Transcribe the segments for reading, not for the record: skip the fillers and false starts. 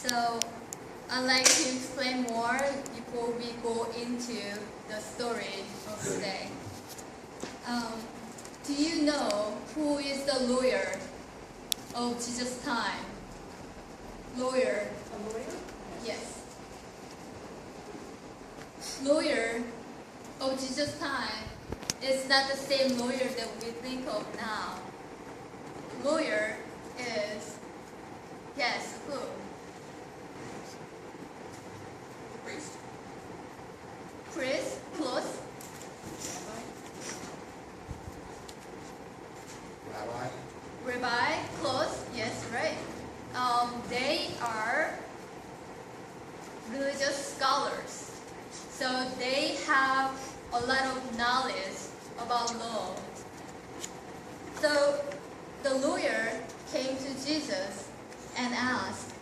So I'd like to explain more before we go into the story of today. Do you know who is the lawyer of Jesus' time? Lawyer. A lawyer? Yes. Lawyer of Jesus' time is not the same lawyer that we think of now. Lawyer is, yes, who? Priest. Priest, close. Rabbi. Rabbi, close. Yes, right. They are religious scholars. So they have a lot of knowledge about law. So the lawyer came to Jesus and asked,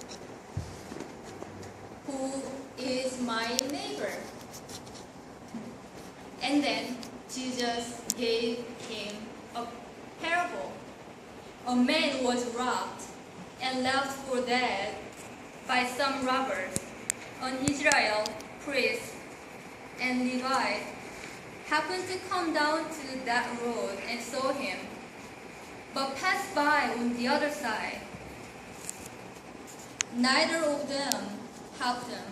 "Who is my neighbor?" And then Jesus gave him a parable. A man was robbed and left for dead by some robbers. An Israel priest and Levi happened to come down to that road and saw him, but passed by on the other side. Neither of them helped him.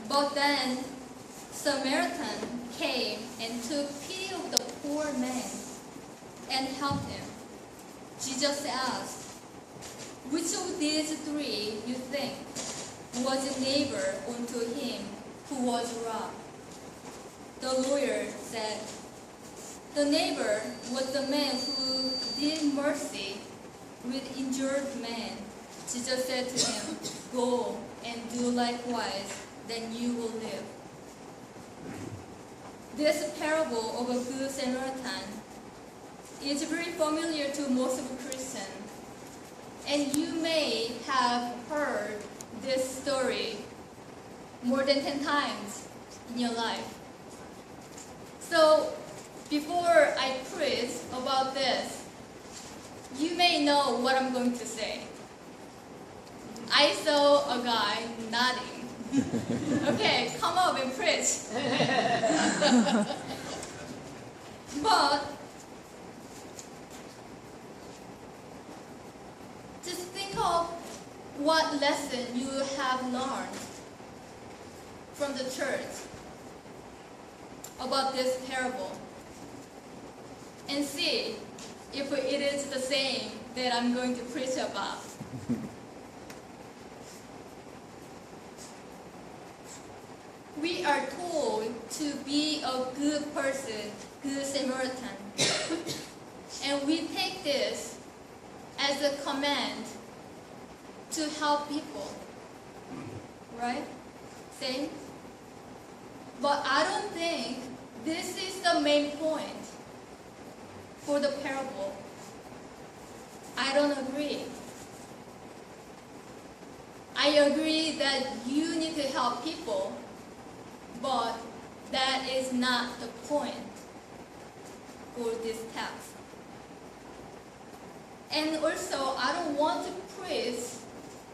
But then Samaritan came and took pity of the poor man and helped him. Jesus asked, "Which of these three you think was a neighbor unto him who was robbed?" The lawyer said, "The neighbor was the man who did mercy with injured man." Jesus said to him, "Go and do likewise, then you will live." This parable of a good Samaritan is very familiar to most of Christians, and you may have heard this story more than 10 times in your life. So before I preach about this, you may know what I'm going to say. I saw a guy nodding. Okay, come up and preach. But just think of what lesson you have learned from the church about this parable, and see if it is the same that I'm going to preach about. We are told to be a good person, good Samaritan. And we take this as a command to help people. Right? Same? But I don't think this is the main point for the parable. I don't agree. I agree that you need to help people, but that is not the point for this text. And also, I don't want to preach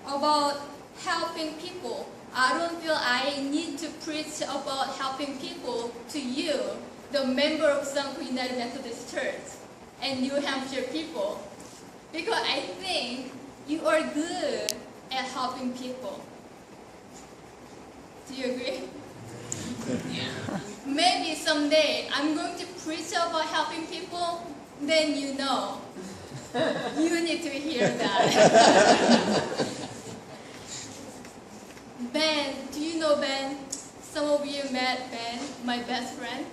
about helping people. I don't feel I need to preach about helping people to you, the member of SUMC United Methodist Church and New Hampshire people, because I think you are good at helping people. Do you agree? Maybe someday I'm going to preach about helping people, then you know. You need to hear that. Ben, do you know Ben? Some of you met Ben, my best friend.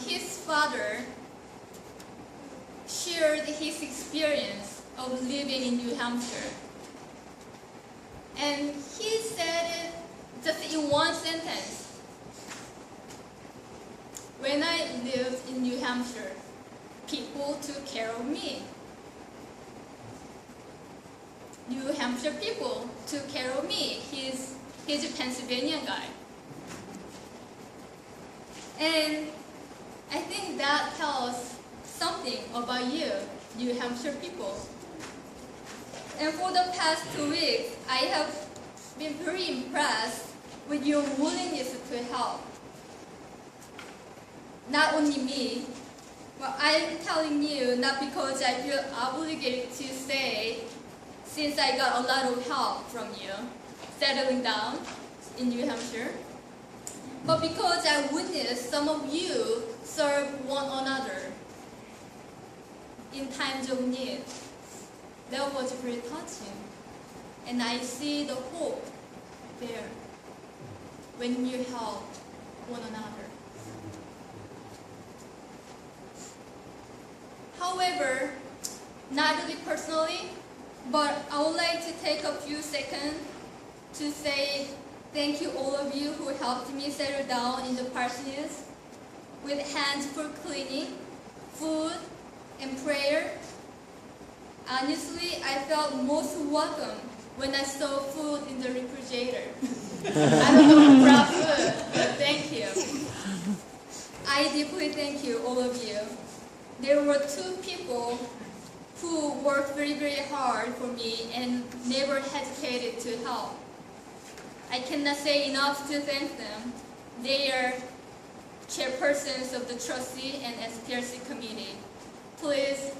His father shared his experience of living in New Hampshire. And he said it just in one sentence. When I lived in New Hampshire, people took care of me. New Hampshire people took care of me. He's a Pennsylvania guy. And I think that tells something about you, New Hampshire people. And for the past 2 weeks, I have been very impressed with your willingness to help. Not only me, but I'm telling you not because I feel obligated to say, since I got a lot of help from you settling down in New Hampshire, but because I witnessed some of you serve one another in times of need. That was very touching. And I see the hope there when you help one another. However, not really personally, but I would like to take a few seconds to say thank you all of you who helped me settle down in the parsonage with hands for cleaning, food, and prayer. Honestly, I felt most welcome when I saw food in the refrigerator. I don't know who brought food, but thank you. I deeply thank you, all of you. There were 2 people who worked very, very hard for me and never hesitated to help. I cannot say enough to thank them. They are chairpersons of the trustee and SPRC committee. Please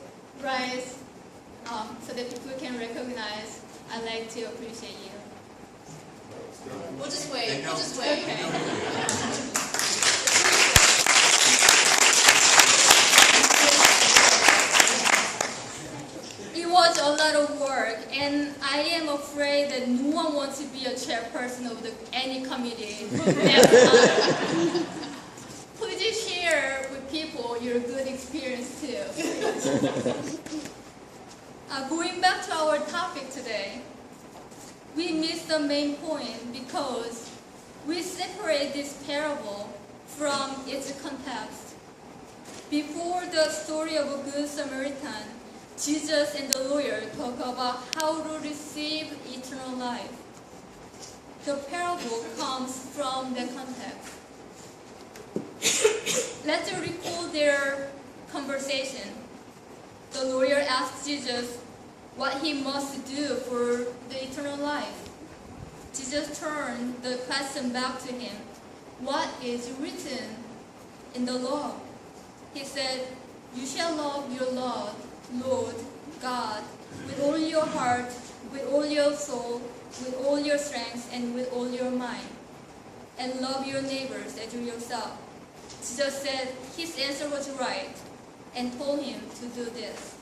rise so that people can recognize. I'd like to appreciate you. We'll just wait. Okay. It was a lot of work, and I am afraid that no one wants to be a chairperson of any committee next time. Please share with people your good experience too. Going back to our topic today, we missed the main point because we separate this parable from its context. Before the story of a Good Samaritan, Jesus and the lawyer talk about how to receive eternal life. The parable comes from the context. Let's recall their conversation. The lawyer asked Jesus what he must do for the eternal life. Jesus turned the question back to him. What is written in the law? He said, you shall love your Lord God with all your heart, with all your soul, with all your strength, and with all your mind, and love your neighbors as yourself. Jesus said his answer was right and told him to do this.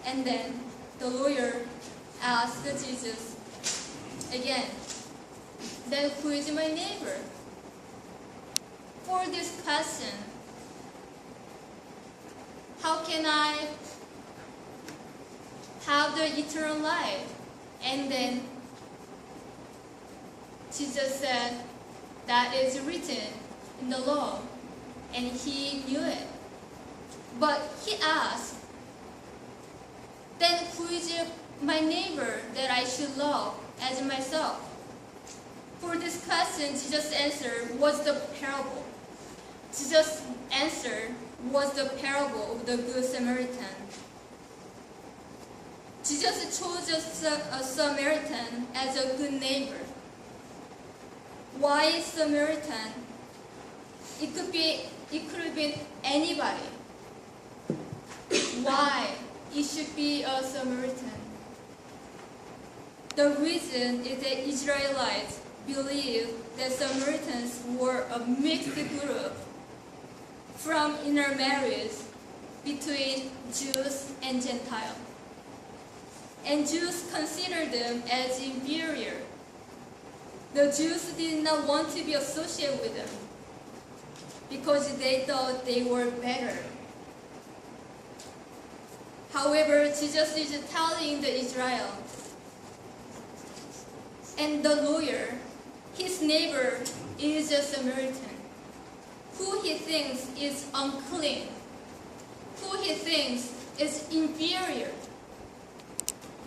And then the lawyer asked Jesus again, then who is my neighbor? For this question, how can I have the eternal life? And then Jesus said, that is written in the law, and he knew it. But he asked, then who is my neighbor that I should love as myself? For this question, Jesus' answer was the parable. Jesus' answer was the parable of the Good Samaritan. Jesus chose a Samaritan as a good neighbor. Why Samaritan? It could have been anybody. Why it should be a Samaritan? The reason is that Israelites believed that Samaritans were a mixed group from intermarriage between Jews and Gentiles. And Jews considered them as inferior. The Jews did not want to be associated with them because they thought they were better. However, Jesus is telling the Israel and the lawyer, his neighbor is a Samaritan, who he thinks is unclean, who he thinks is inferior.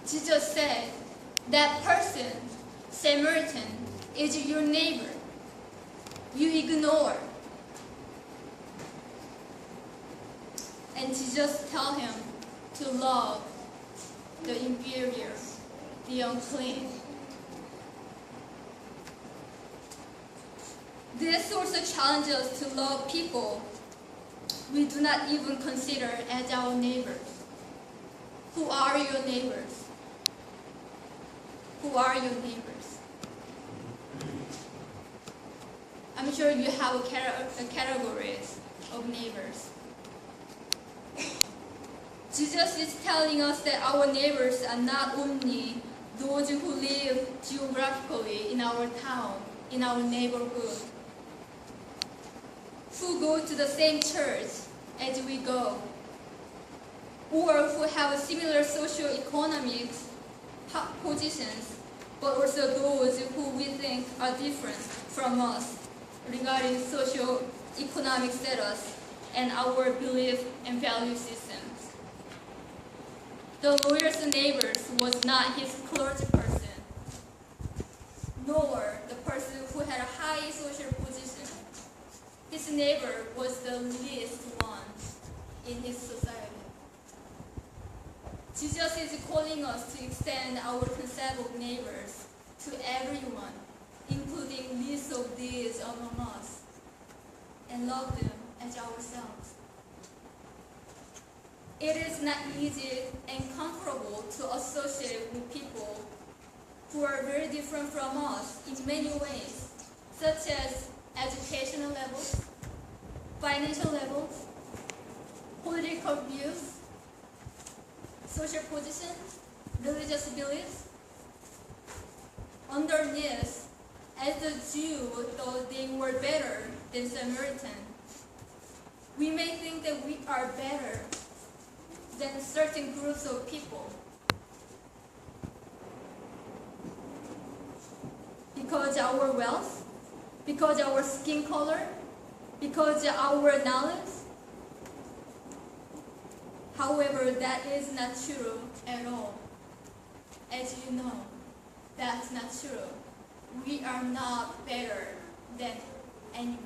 Jesus said, that person, Samaritan, is your neighbor. You ignore. And Jesus tell him to love the inferior the unclean. This also challenges us to love people we do not even consider as our neighbors. Who are your neighbors? Who are your neighbors? I'm sure you have a categories of neighbors. Jesus is telling us that our neighbors are not only those who live geographically in our town, in our neighborhood, who go to the same church as we go, or who have similar socio-economic positions, but also those who we think are different from us regarding socio-economic status and our belief and value systems. The lawyer's neighbors was not his clergy person, nor the person who had a high social position. His neighbor was the least one in his society. Jesus is calling us to extend our concept of neighbors to everyone, including least of these among us, and love them as ourselves. It is not easy and comfortable to associate with people who are very different from us in many ways, such as educational levels, financial levels, political views, social position, religious beliefs. Underneath, as the Jew thought they were better than Samaritan, we may think that we are better than certain groups of people because our wealth, because our skin color, because our knowledge. However, that is not true at all. As you know, that's not true. We are not better than anyone.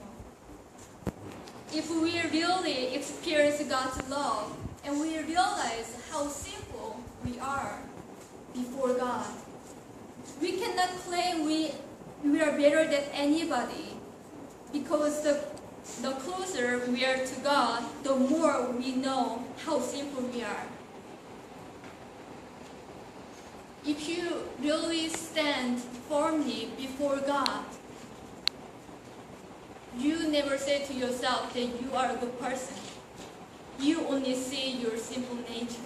If we really experience God's love, and we realize how simple we are before God, we cannot claim we are better than anybody, because the closer we are to God, the more we know how simple we are. If you really stand firmly before God, you never say to yourself that you are a good person. You only see your simple nature.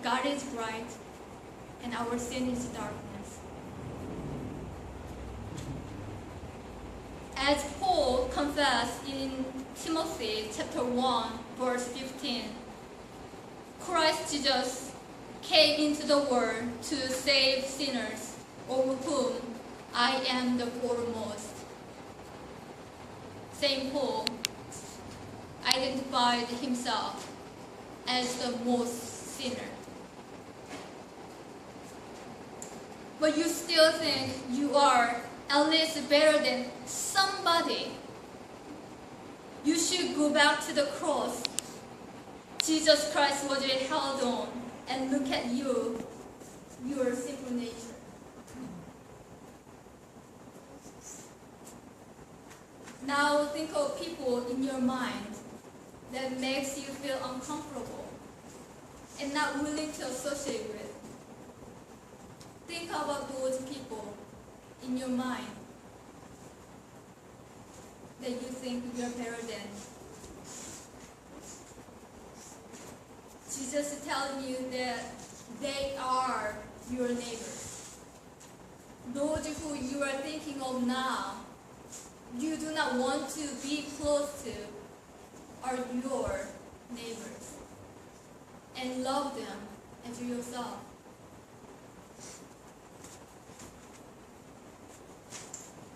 God is bright, and our sin is darkness. As Paul confessed in Timothy chapter 1, verse 15, Christ Jesus came into the world to save sinners, of whom I am the foremost. St. Paul identified himself as the most sinner. But you still think you are at least better than somebody. You should go back to the cross. Jesus Christ was held on, and look at you, your simple nature. Now think of people in your mind that makes you feel uncomfortable and not willing to associate with. Think about those people in your mind that you think you're better than. Jesus is telling you that they are your neighbors. Those who you are thinking of now, you do not want to be close to, are your neighbors. And love them as yourself.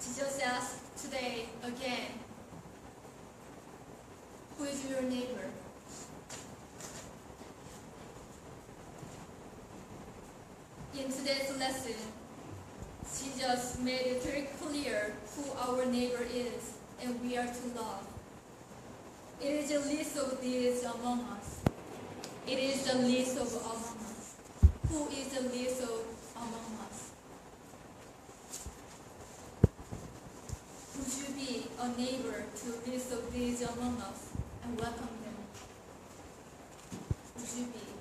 Jesus asks today again, who is your neighbor? In today's lesson, Jesus made it very clear who our neighbor is and we are to love. It is a list of these among us. It is the least of among us. Who is the least of among us? Would you be a neighbor to least of these among us and welcome them? Would you be?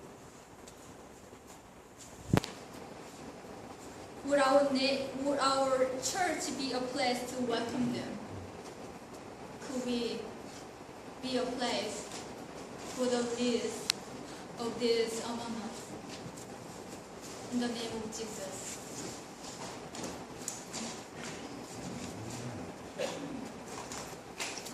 Would our church be a place to welcome them? Could we be a place for the least of these among us? In the name of Jesus.